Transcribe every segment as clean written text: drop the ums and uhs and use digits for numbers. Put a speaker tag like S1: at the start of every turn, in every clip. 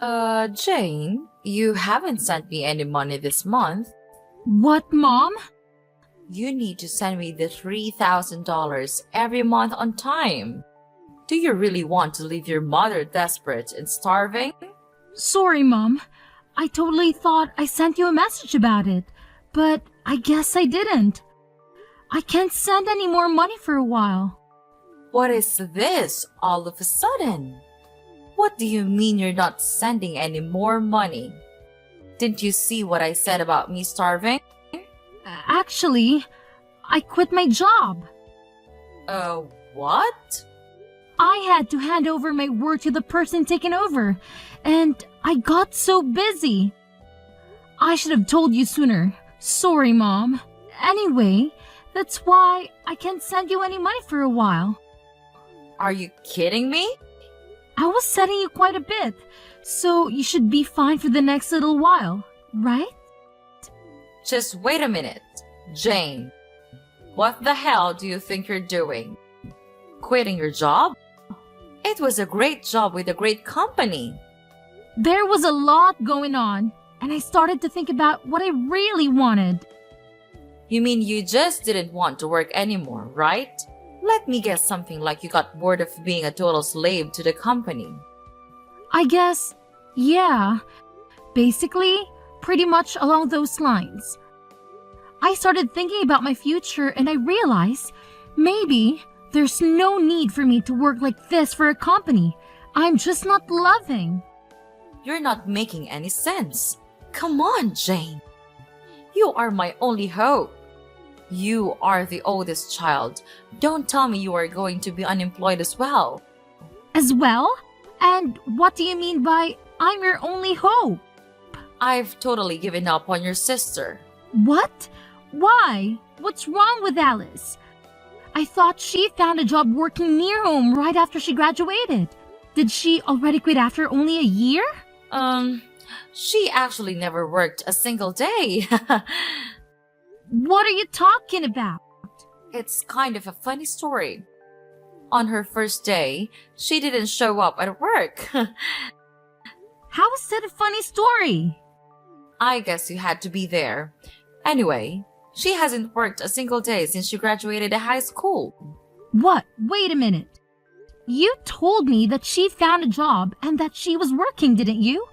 S1: Jane, you haven't sent me any money this month.
S2: What, Mom?
S1: You need to send me the $3,000 every month on time. Do you really want to leave your mother desperate and starving?
S2: Sorry, Mom. I totally thought I sent you a message about it, but I guess I didn't. I can't send any more money for a while.
S1: What is this all of a sudden? What do you mean you're not sending any more money? Didn't you see what I said about me starving?
S2: Actually, I quit my job.
S1: What?
S2: I had to hand over my work to the person taking over, and I got so busy. I should have told you sooner. Sorry, Mom. Anyway, that's why I can't send you any money for a while.
S1: Are you kidding me?
S2: I was sending you quite a bit, so you should be fine for the next little while, right?
S1: Just wait a minute. Jane, what the hell do you think you're doing? Quitting your job? It was a great job with a great company.
S2: There was a lot going on, and I started to think about what I really wanted.
S1: You mean you just didn't want to work anymore, right? Let me guess, something like you got bored of being a total slave to the company.
S2: I guess, yeah. Basically, pretty much along those lines. I started thinking about my future and I realized maybe there's no need for me to work like this for a company I'm just not loving.
S1: You're not making any sense. Come on, Jane. You are my only hope. You are the oldest child. Don't tell me you are going to be unemployed as well.
S2: As well? And what do you mean by I'm your only hope?
S1: I've totally given up on your sister.
S2: What? Why? What's wrong with Alice? I thought she found a job working near home right after she graduated. Did she already quit after only a year?
S1: She actually never worked a single day.
S2: What are you talking about?
S1: It's kind of a funny story. On her first day, she didn't show up at work.
S2: How is that a funny story?
S1: I guess you had to be there. Anyway, she hasn't worked a single day since she graduated high school.
S2: What? Wait a minute. You told me that she found a job and that she was working, didn't you?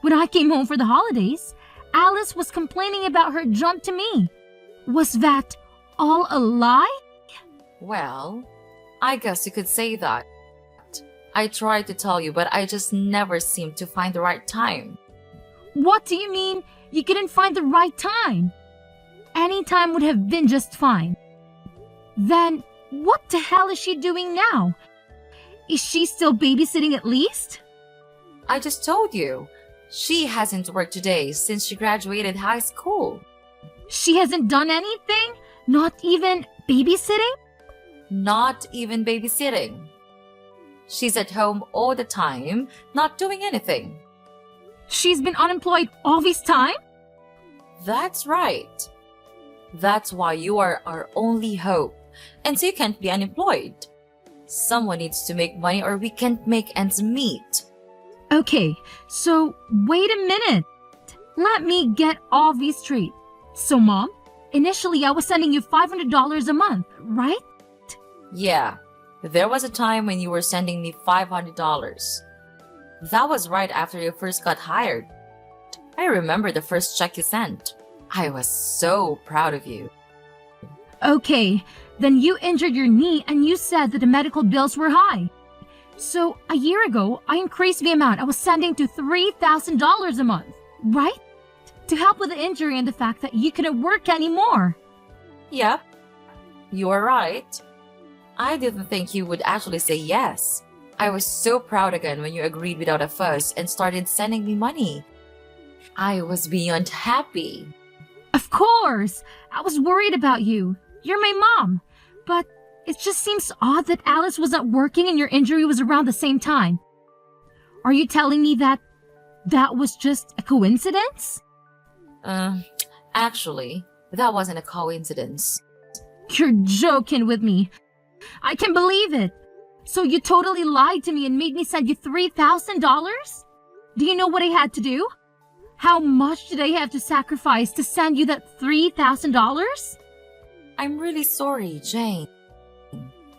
S2: When I came home for the holidays, Alice was complaining about her jump to me. Was that all a lie?
S1: Well, I guess you could say that. I tried to tell you, but I just never seemed to find the right time.
S2: What do you mean you couldn't find the right time? Any time would have been just fine. Then what the hell is she doing now? Is she still babysitting at least?
S1: I just told you. She hasn't worked today since she graduated high school.
S2: She hasn't done anything? Not even babysitting?
S1: Not even babysitting. She's at home all the time, not doing anything.
S2: She's been unemployed all this time?
S1: That's right. That's why you are our only hope, and so you can't be unemployed. Someone needs to make money or we can't make ends meet.
S2: Okay, so wait a minute. Let me get all these straight. So, Mom, initially I was sending you $500 a month, right?
S1: Yeah, there was a time when you were sending me $500. That was right after you first got hired. I remember the first check you sent. I was so proud of you.
S2: Okay, then you injured your knee and you said that the medical bills were high. So, a year ago, I increased the amount I was sending to $3,000 a month, right? To help with the injury and the fact that you couldn't work anymore.
S1: Yep, you are right. I didn't think you would actually say yes. I was so proud again when you agreed without a fuss and started sending me money. I was beyond happy.
S2: Of course! I was worried about you. You're my mom. But it just seems odd that Alice wasn't working and your injury was around the same time. Are you telling me that was just a coincidence?
S1: Actually, that wasn't a coincidence.
S2: You're joking with me. I can't believe it. So you totally lied to me and made me send you $3,000? Do you know what I had to do? How much did I have to sacrifice to send you that $3,000?
S1: I'm really sorry, Jane.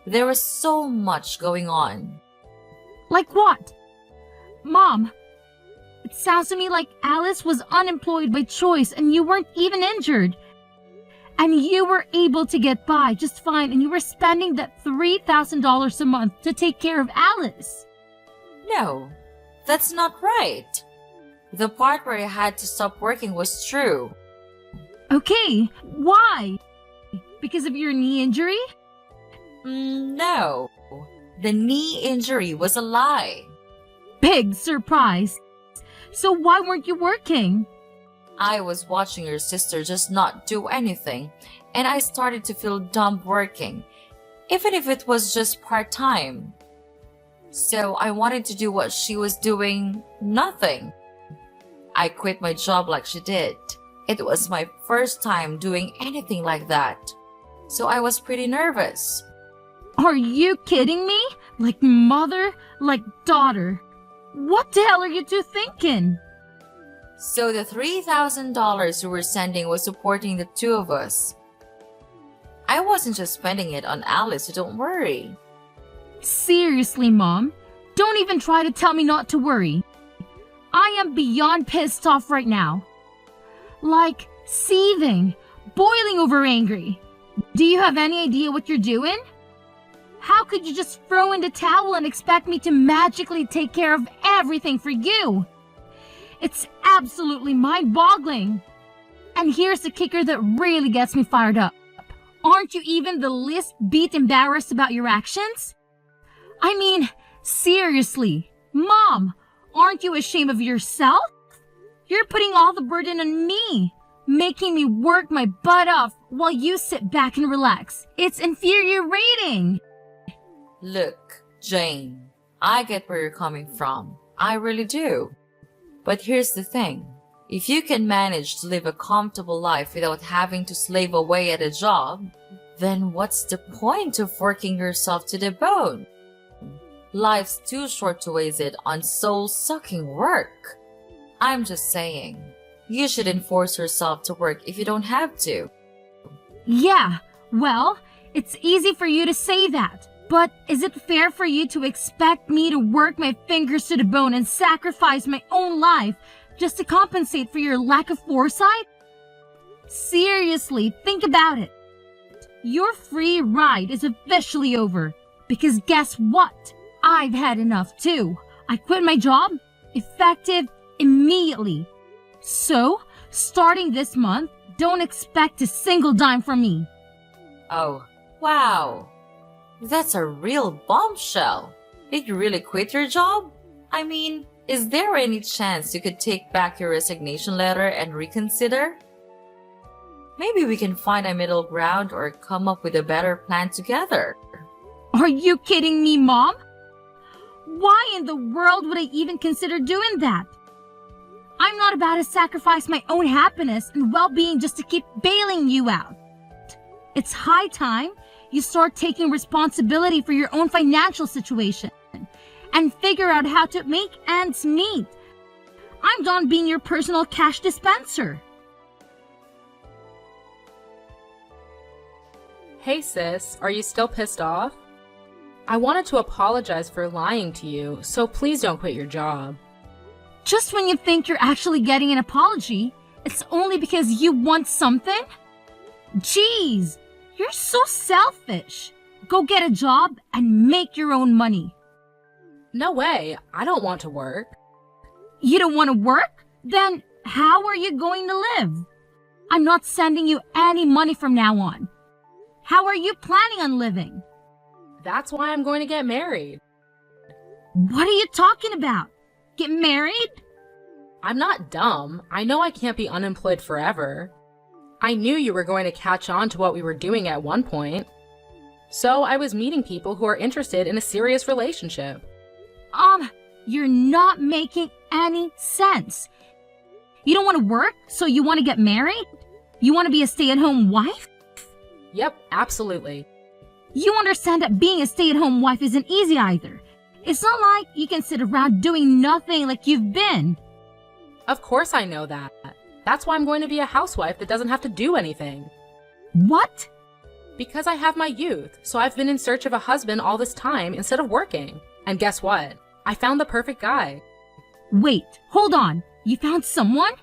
S1: There was so much going on.
S2: Like what? Mom, it sounds to me like Alice was unemployed by choice and you weren't even injured. And you were able to get by just fine and you were spending that $3,000 a month to take care of Alice.
S1: No, that's not right. The part where I had to stop working was true.
S2: Okay, why? Because of your knee injury?
S1: No. The knee injury was a lie.
S2: Big surprise. So why weren't you working?
S1: I was watching your sister just not do anything, and I started to feel dumb working, even if it was just part-time. So I wanted to do what she was doing, nothing. I quit my job like she did. It was my first time doing anything like that, so I was pretty nervous.
S2: Are you kidding me? Like mother, like daughter. What the hell are you two thinking?
S1: So the $3,000 you were sending was supporting the two of us. I wasn't just spending it on Alice, so don't worry.
S2: Seriously, Mom, don't even try to tell me not to worry. I am beyond pissed off right now. Like, seething, boiling over angry. Do you have any idea what you're doing? How could you just throw in the towel and expect me to magically take care of everything for you? It's absolutely mind-boggling. And here's the kicker that really gets me fired up. Aren't you even the least bit embarrassed about your actions? I mean, seriously, Mom, aren't you ashamed of yourself? You're putting all the burden on me, making me work my butt off while you sit back and relax. It's infuriating.
S1: Look, Jane, I get where you're coming from. I really do. But here's the thing. If you can manage to live a comfortable life without having to slave away at a job, then what's the point of working yourself to the bone? Life's too short to waste it on soul-sucking work. I'm just saying, you shouldn't force yourself to work if you don't have to.
S2: Yeah, well, it's easy for you to say that. But is it fair for you to expect me to work my fingers to the bone and sacrifice my own life just to compensate for your lack of foresight? Seriously, think about it. Your free ride is officially over. Because guess what? I've had enough too. I quit my job, effective immediately. So, starting this month, don't expect a single dime from me.
S1: Oh, wow. That's a real bombshell. Did you really quit your job? I mean, is there any chance you could take back your resignation letter and reconsider? Maybe we can find a middle ground or come up with a better plan together.
S2: Are you kidding me, Mom? Why in the world would I even consider doing that? I'm not about to sacrifice my own happiness and well-being just to keep bailing you out. It's high time you start taking responsibility for your own financial situation and figure out how to make ends meet. I'm done being your personal cash dispenser.
S3: Hey sis, are you still pissed off? I wanted to apologize for lying to you, so please don't quit your job.
S2: Just when you think you're actually getting an apology, it's only because you want something? Jeez, you're so selfish. Go get a job and make your own money.
S3: No way, I don't want to work.
S2: You don't want to work? Then how are you going to live? I'm not sending you any money from now on. How are you planning on living?
S3: That's why I'm going to get married.
S2: What are you talking about? Get married?
S3: I'm not dumb. I know I can't be unemployed forever. I knew you were going to catch on to what we were doing at one point. So I was meeting people who are interested in a serious relationship.
S2: You're not making any sense. You don't want to work, so you want to get married? You want to be a stay-at-home wife?
S3: Yep, absolutely.
S2: You understand that being a stay-at-home wife isn't easy either. It's not like you can sit around doing nothing like you've been.
S3: Of course I know that. That's why I'm going to be a housewife that doesn't have to do anything.
S2: What?
S3: Because I have my youth, so I've been in search of a husband all this time instead of working. And guess what? I found the perfect guy.
S2: Wait, hold on. You found someone?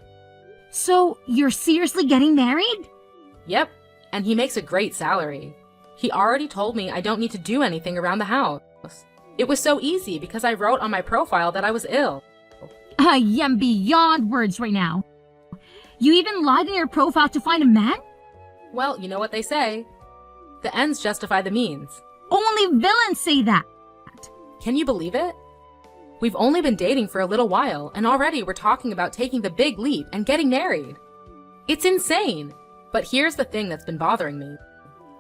S2: So you're seriously getting married?
S3: Yep, and he makes a great salary. He already told me I don't need to do anything around the house. It was so easy because I wrote on my profile that I was ill.
S2: I am beyond words right now. You even lied in your profile to find a man?
S3: Well, you know what they say. The ends justify the means.
S2: Only villains say that.
S3: Can you believe it? We've only been dating for a little while, and already we're talking about taking the big leap and getting married. It's insane! But here's the thing that's been bothering me.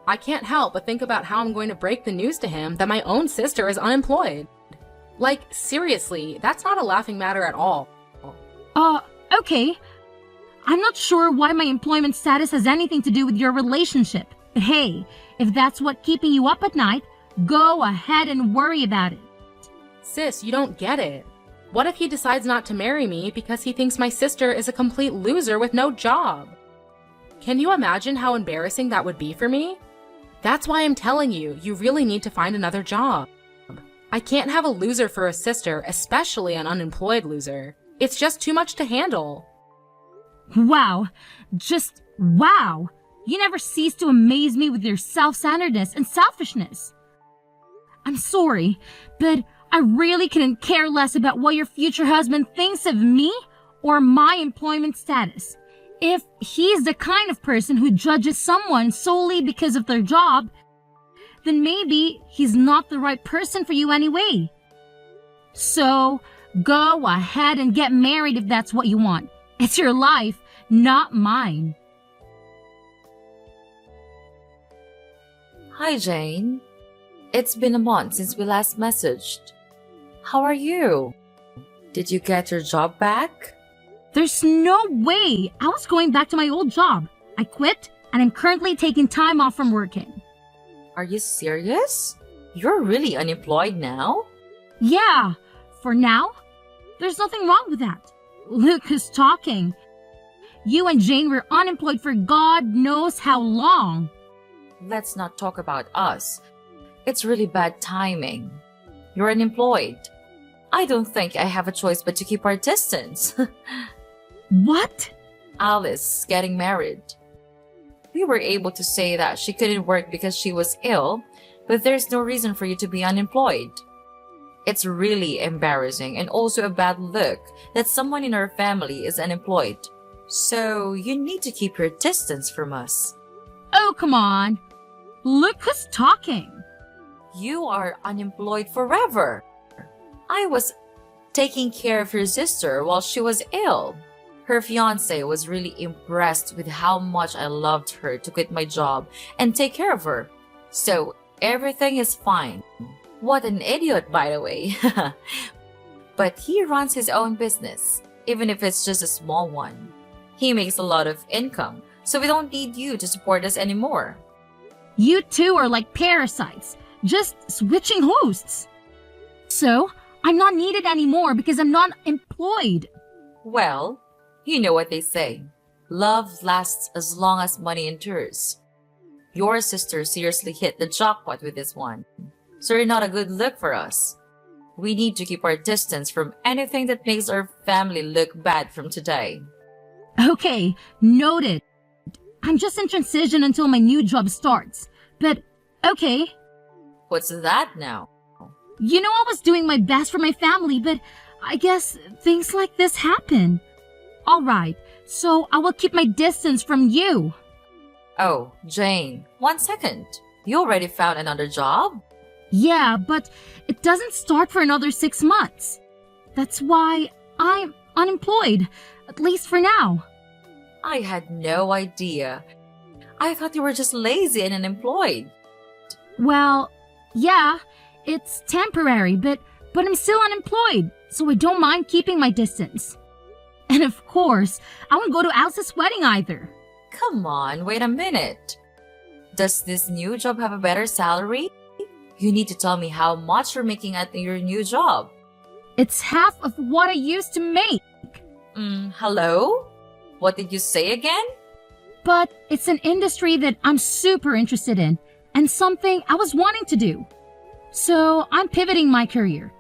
S3: I can't help but think about how I'm going to break the news to him that my own sister is unemployed. Like, seriously, that's not a laughing matter at all.
S2: Okay. I'm not sure why my employment status has anything to do with your relationship. But hey, if that's what keeping you up at night, go ahead and worry about it.
S3: Sis, you don't get it. What if he decides not to marry me because he thinks my sister is a complete loser with no job? Can you imagine how embarrassing that would be for me? That's why I'm telling you, you really need to find another job. I can't have a loser for a sister, especially an unemployed loser. It's just too much to handle.
S2: Wow. Just wow. You never cease to amaze me with your self-centeredness and selfishness. I'm sorry, but I really couldn't care less about what your future husband thinks of me or my employment status. If he's the kind of person who judges someone solely because of their job, then maybe he's not the right person for you anyway. So, go ahead and get married if that's what you want. It's your life, not mine.
S1: Hi, Jane. It's been a month since we last messaged. How are you? Did you get your job back?
S2: There's no way I was going back to my old job. I quit, and I'm currently taking time off from working.
S1: Are you serious? You're really unemployed now?
S2: Yeah, for now. There's nothing wrong with that. Look who's talking. You and Jane were unemployed for God knows how long.
S1: Let's not talk about us. It's really bad timing. You're unemployed. I don't think I have a choice but to keep our distance.
S2: What?
S1: Alice getting married. We were able to say that she couldn't work because she was ill, but there's no reason for you to be unemployed. It's really embarrassing and also a bad look that someone in our family is unemployed. So you need to keep your distance from us.
S2: Oh, come on. Look who's talking.
S1: You are unemployed forever. I was taking care of your sister while she was ill. Her fiance was really impressed with how much I loved her to quit my job and take care of her. So everything is fine. What an idiot, by the way. But he runs his own business, even if it's just a small one. He makes a lot of income, so we don't need you to support us anymore.
S2: You two are like parasites, just switching hosts. So, I'm not needed anymore because I'm not employed.
S1: Well, you know what they say. Love lasts as long as money endures. Your sister seriously hit the jackpot with this one. So you're not a good look for us. We need to keep our distance from anything that makes our family look bad from today.
S2: Okay, noted. I'm just in transition until my new job starts. But, okay.
S1: What's that now?
S2: You know I was doing my best for my family, but I guess things like this happen. Alright, so I will keep my distance from you.
S1: Oh, Jane, 1 second. You already found another job?
S2: Yeah, but it doesn't start for another 6 months. That's why I'm unemployed, at least for now.
S1: I had no idea. I thought you were just lazy and unemployed.
S2: Well, yeah, it's temporary, but I'm still unemployed, so I don't mind keeping my distance. And of course, I won't go to Alice's wedding either.
S1: Come on, wait a minute. Does this new job have a better salary? You need to tell me how much you're making at your new job.
S2: It's half of what I used to make.
S1: Hello? What did you say again?
S2: But it's an industry that I'm super interested in and something I was wanting to do. So I'm pivoting my career.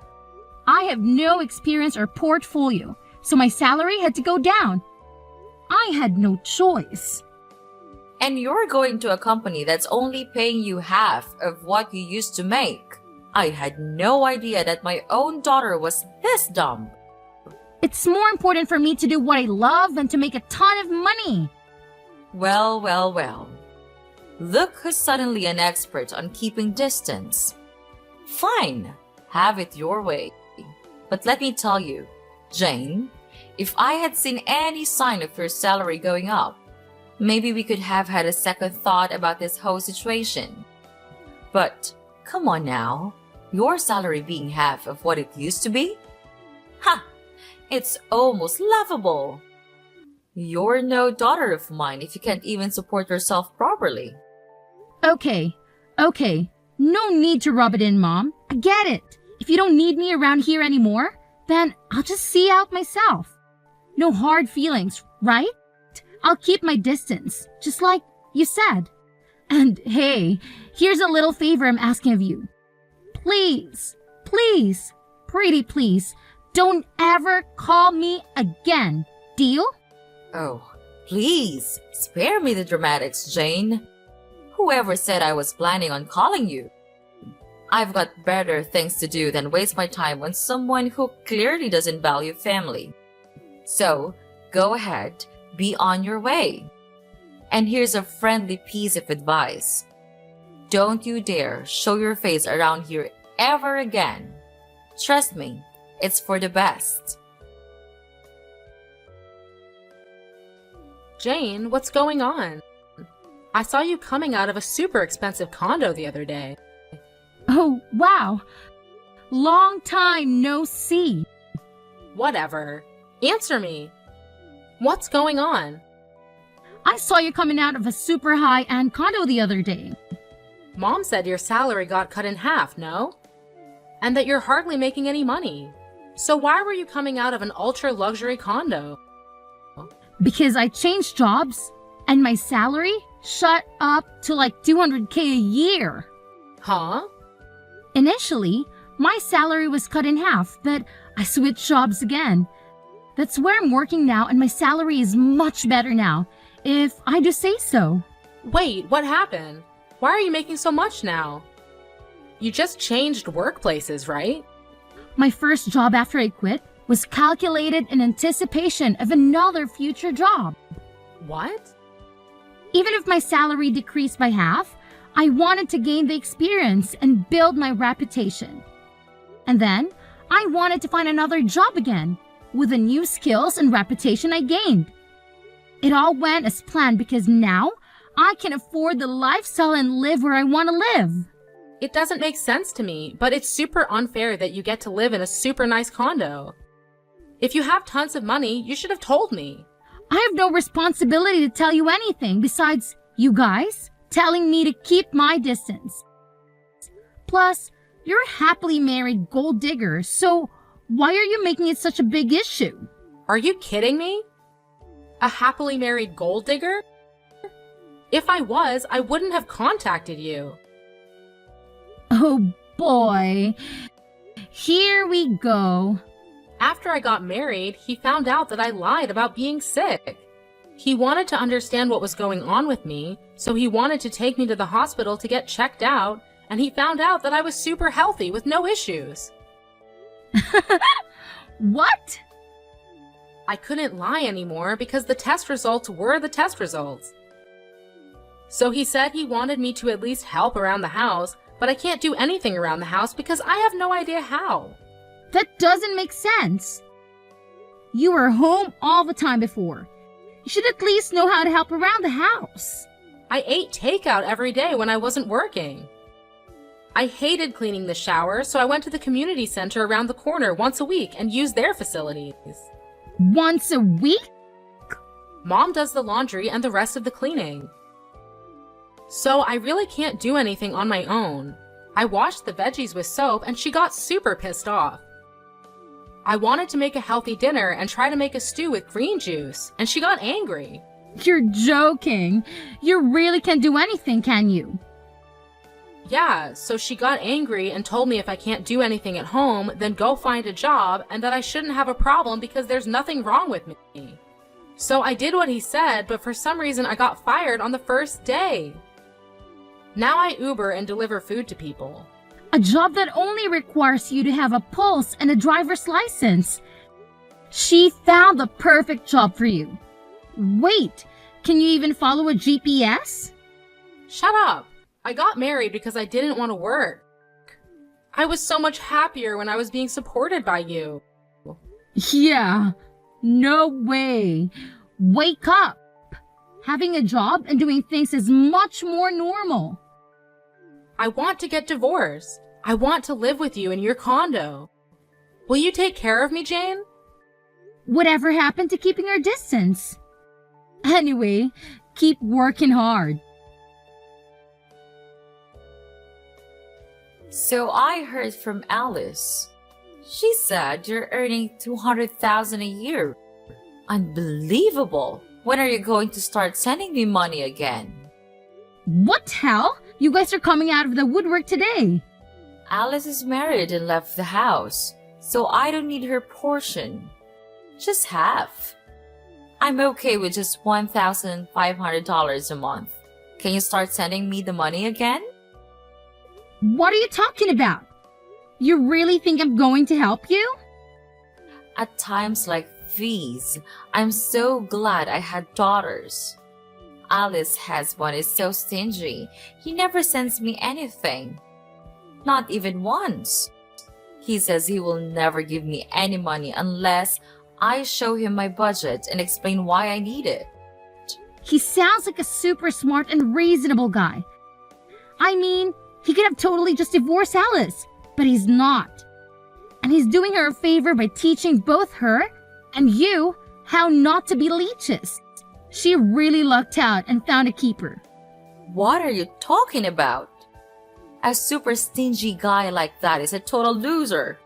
S2: I have no experience or portfolio, so my salary had to go down. I had no choice.
S1: And you're going to a company that's only paying you half of what you used to make. I had no idea that my own daughter was this dumb.
S2: It's more important for me to do what I love than to make a ton of money.
S1: Well, well, well. Look who's suddenly an expert on keeping distance. Fine, have it your way. But let me tell you, Jane, if I had seen any sign of your salary going up, maybe we could have had a second thought about this whole situation. But come on now, your salary being half of what it used to be? Ha! It's almost laughable. You're no daughter of mine if you can't even support yourself properly.
S2: Okay. No need to rub it in, Mom. I get it. If you don't need me around here anymore, then I'll just see out myself. No hard feelings, right? I'll keep my distance, just like you said. And hey, here's a little favor I'm asking of you. Please, pretty please, don't ever call me again. Deal?
S1: Oh, please, spare me the dramatics, Jane. Whoever said I was planning on calling you? I've got better things to do than waste my time on someone who clearly doesn't value family. So, go ahead, be on your way. And here's a friendly piece of advice. Don't you dare show your face around here ever again. Trust me, it's for the best.
S3: Jane, what's going on? I saw you coming out of a super expensive condo the other day.
S2: Oh, wow. Long time no see.
S3: Whatever. Answer me. What's going on?
S2: I saw you coming out of a super high-end condo the other day.
S3: Mom said your salary got cut in half, no? And that you're hardly making any money. So why were you coming out of an ultra-luxury condo?
S2: Because I changed jobs and my salary shot up to like $200K a year.
S3: Huh?
S2: Initially, my salary was cut in half, but I switched jobs again. That's where I'm working now, and my salary is much better now, if I do say so.
S3: Wait, what happened? Why are you making so much now? You just changed workplaces, right?
S2: My first job after I quit was calculated in anticipation of another future job.
S3: What?
S2: Even if my salary decreased by half, I wanted to gain the experience and build my reputation. And then, I wanted to find another job again, with the new skills and reputation I gained. It all went as planned because now, I can afford the lifestyle and live where I want to live.
S3: It doesn't make sense to me, but it's super unfair that you get to live in a super nice condo. If you have tons of money, you should have told me.
S2: I have no responsibility to tell you anything besides you guys telling me to keep my distance. Plus, you're a happily married gold digger, so why are you making it such a big issue?
S3: Are you kidding me? A happily married gold digger? If I was, I wouldn't have contacted you.
S2: Oh boy. Here we go.
S3: After I got married, he found out that I lied about being sick. He wanted to understand what was going on with me, so he wanted to take me to the hospital to get checked out, and he found out that I was super healthy with no issues.
S2: What?
S3: I couldn't lie anymore because the test results were the test results. So he said he wanted me to at least help around the house, but I can't do anything around the house because I have no idea how.
S2: That doesn't make sense. You were home all the time before. You should at least know how to help around the house.
S3: I ate takeout every day when I wasn't working. I hated cleaning the shower, so I went to the community center around the corner once a week and used their facilities.
S2: Once a week?
S3: Mom does the laundry and the rest of the cleaning. So I really can't do anything on my own. I washed the veggies with soap and she got super pissed off. I wanted to make a healthy dinner and try to make a stew with green juice, and she got angry.
S2: You're joking. You really can't do anything, can you?
S3: Yeah, so she got angry and told me if I can't do anything at home, then go find a job, and that I shouldn't have a problem because there's nothing wrong with me. So I did what he said, but for some reason I got fired on the first day. Now I Uber and deliver food to people.
S2: A job that only requires you to have a pulse and a driver's license. She found the perfect job for you. Wait, can you even follow a GPS?
S3: Shut up! I got married because I didn't want to work. I was so much happier when I was being supported by you.
S2: Yeah, no way. Wake up. Having a job and doing things is much more normal.
S3: I want to get divorced. I want to live with you in your condo. Will you take care of me, Jane?
S2: Whatever happened to keeping our distance? Anyway, keep working hard.
S1: So I heard from Alice. She said you're earning $200,000 a year. Unbelievable. When are you going to start sending me money again?
S2: What hell? You guys are coming out of the woodwork today.
S1: Alice is married and left the house, so I don't need her portion. Just half. I'm okay with just $1,500 a month. Can you start sending me the money again?
S2: What are you talking about? You really think I'm going to help you?
S1: At times like these, I'm so glad I had daughters. Alice has one is so stingy. He never sends me anything. Not even once. He says he will never give me any money unless I show him my budget and explain why I need it.
S2: He sounds like a super smart and reasonable guy. I mean, he could have totally just divorced Alice, but he's not. And he's doing her a favor by teaching both her and you how not to be leeches. She really lucked out and found a keeper.
S1: What are you talking about? A super stingy guy like that is a total loser.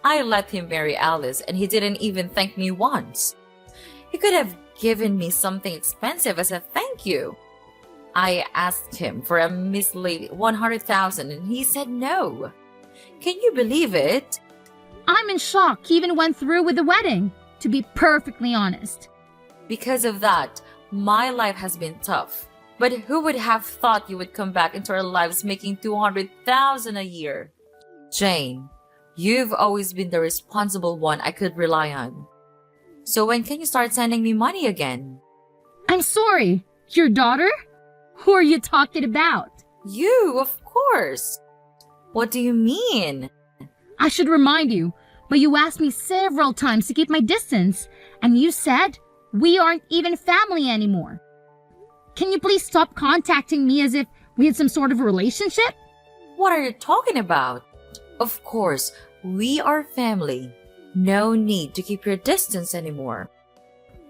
S1: I let him marry Alice and he didn't even thank me once. He could have given me something expensive as a thank you. I asked him for a measly $100,000 and he said no. Can you believe it?
S2: I'm in shock he even went through with the wedding, to be perfectly honest.
S1: Because of that, my life has been tough. But who would have thought you would come back into our lives making $200,000 a year? Jane, you've always been the responsible one I could rely on. So when can you start sending me money again?
S2: I'm sorry, your daughter? Who are you talking about?
S1: You, of course. What do you mean?
S2: I should remind you, but you asked me several times to keep my distance, and you said we aren't even family anymore. Can you please stop contacting me as if we had some sort of relationship?
S1: What are you talking about? Of course, we are family. No need to keep your distance anymore.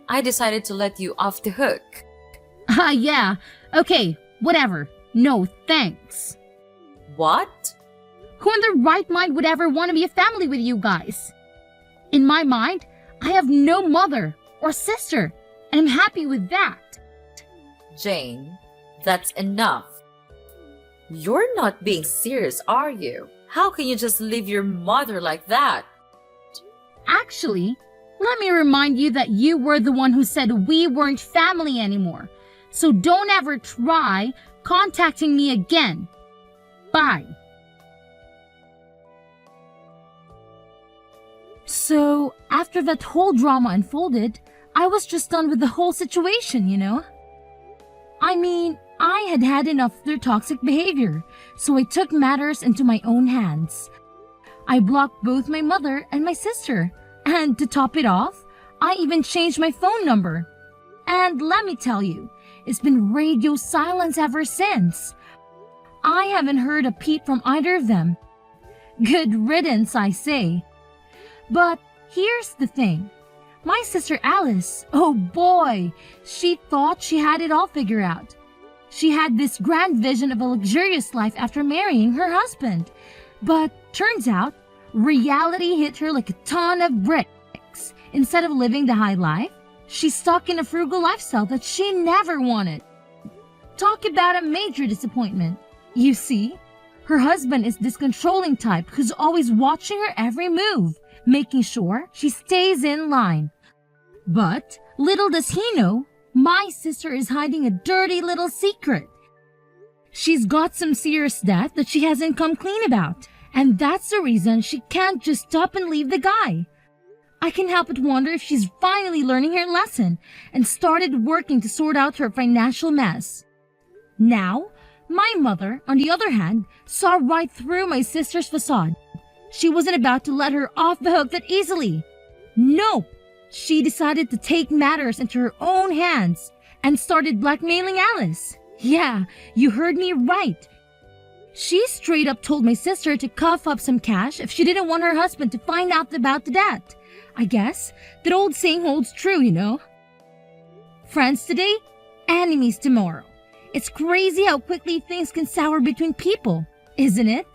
S1: I decided to let you off the hook.
S2: Yeah. Okay, whatever. No, thanks.
S1: What?
S2: Who in their right mind would ever want to be a family with you guys? In my mind, I have no mother or sister, and I'm happy with that.
S1: Jane, that's enough. You're not being serious, are you? How can you just leave your mother like that?
S2: Actually, let me remind you that you were the one who said we weren't family anymore. So don't ever try contacting me again. Bye. So, after that whole drama unfolded, I was just done with the whole situation, you know? I mean, I had had enough of their toxic behavior, so I took matters into my own hands. I blocked both my mother and my sister, and to top it off, I even changed my phone number. And let me tell you, it's been radio silence ever since. I haven't heard a peep from either of them. Good riddance, I say. But here's the thing. My sister Alice, oh boy, she thought she had it all figured out. She had this grand vision of a luxurious life after marrying her husband. But turns out, reality hit her like a ton of bricks. Instead of living the high life, she's stuck in a frugal lifestyle that she never wanted. Talk about a major disappointment. You see, her husband is this controlling type who's always watching her every move, making sure she stays in line. But little does he know, my sister is hiding a dirty little secret. She's got some serious debt that she hasn't come clean about, and that's the reason she can't just stop and leave the guy. I can help but wonder if she's finally learning her lesson and started working to sort out her financial mess. Now, my mother, on the other hand, saw right through my sister's facade. She wasn't about to let her off the hook that easily. Nope. She decided to take matters into her own hands and started blackmailing Alice. Yeah, you heard me right. She straight up told my sister to cough up some cash if she didn't want her husband to find out about the debt. I guess that old saying holds true, you know. Friends today, enemies tomorrow. It's crazy how quickly things can sour between people, isn't it?